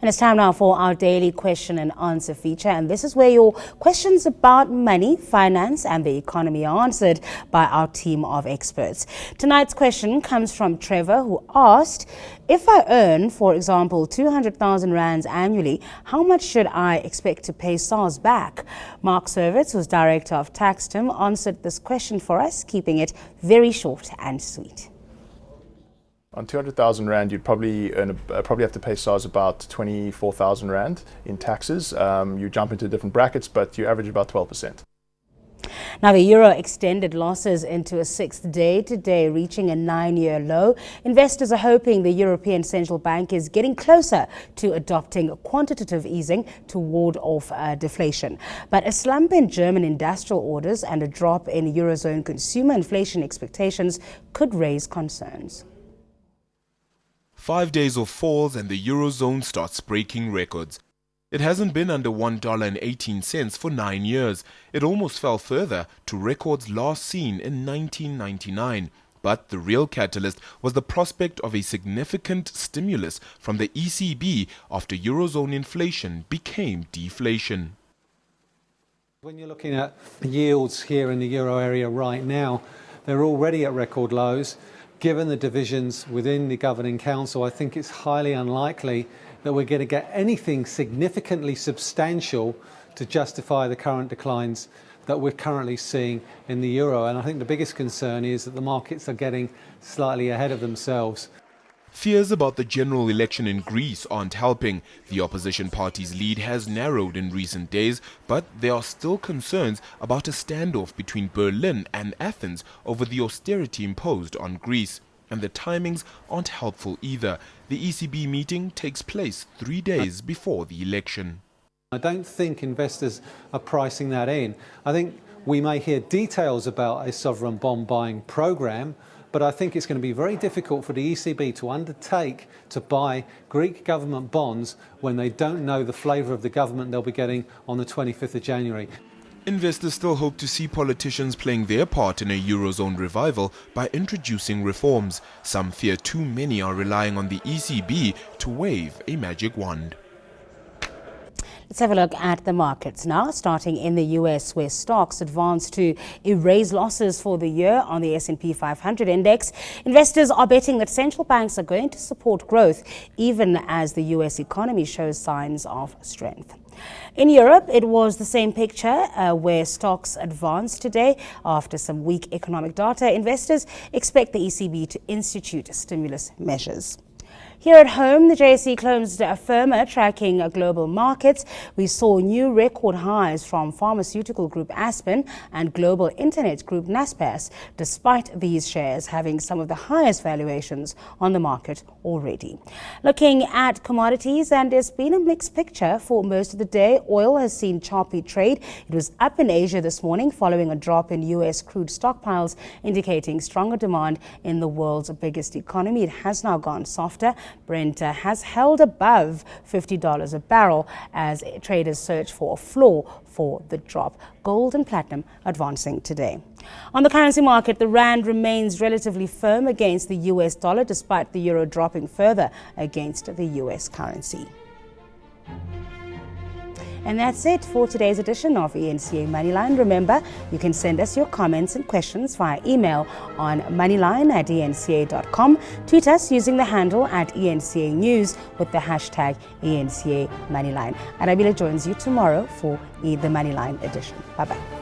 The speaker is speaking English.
And it's time now for our daily question and answer feature. And this is where your questions about money, finance and the economy are answered by our team of experts. Tonight's question comes from Trevor, who asked, if I earn, for example, 200,000 rands annually, how much should I expect to pay SARS back? Mark Servitz, who's Director of Tax Team, answered this question for us, keeping it very short and sweet. On 200,000 rand, you'd probably have to pay SARS about 24,000 rand in taxes. You jump into different brackets, but you average about 12%. Now, the euro extended losses into a sixth day today, reaching a 9-year low. Investors are hoping the European Central Bank is getting closer to adopting quantitative easing to ward off deflation. But a slump in German industrial orders and a drop in Eurozone consumer inflation expectations could raise concerns. 5 days of falls and the Eurozone starts breaking records. It hasn't been under $1.18 for 9 years. It almost fell further to records last seen in 1999. But the real catalyst was the prospect of a significant stimulus from the ECB after Eurozone inflation became deflation. When you're looking at yields here in the euro area right now, they're already at record lows. Given the divisions within the governing council, I think it's highly unlikely that we're going to get anything significantly substantial to justify the current declines that we're currently seeing in the euro. And I think the biggest concern is that the markets are getting slightly ahead of themselves. Fears about the general election in Greece aren't helping. The opposition party's lead has narrowed in recent days, but there are still concerns about a standoff between Berlin and Athens over the austerity imposed on Greece. And the timings aren't helpful either. The ECB meeting takes place 3 days before the election. I don't think investors are pricing that in. I think we may hear details about a sovereign bond buying programme, but I think it's going to be very difficult for the ECB to undertake to buy Greek government bonds when they don't know the flavour of the government they'll be getting on the 25th of January. Investors still hope to see politicians playing their part in a Eurozone revival by introducing reforms. Some fear too many are relying on the ECB to wave a magic wand. Let's have a look at the markets now, starting in the US, where stocks advanced to erase losses for the year on the S&P 500 index. Investors are betting that central banks are going to support growth, even as the US economy shows signs of strength. In Europe, it was the same picture where stocks advanced today after some weak economic data. Investors expect the ECB to institute stimulus measures. Here at home, the JSE closed firmer, tracking global markets. We saw new record highs from pharmaceutical group Aspen and global internet group Naspers, despite these shares having some of the highest valuations on the market already. Looking at commodities, and it's been a mixed picture for most of the day. Oil has seen choppy trade. It was up in Asia this morning following a drop in US crude stockpiles, indicating stronger demand in the world's biggest economy. It has now gone softer. Brent has held above $50 a barrel as traders search for a floor for the drop. Gold and platinum advancing today. On the currency market, the rand remains relatively firm against the US dollar, despite the euro dropping further against the US currency. And that's it for today's edition of ENCA Moneyline. Remember, you can send us your comments and questions via email on moneyline@enca.com. Tweet us using the handle @ENCA News with the hashtag ENCA Moneyline. And Abila joins you tomorrow for the Moneyline edition. Bye-bye.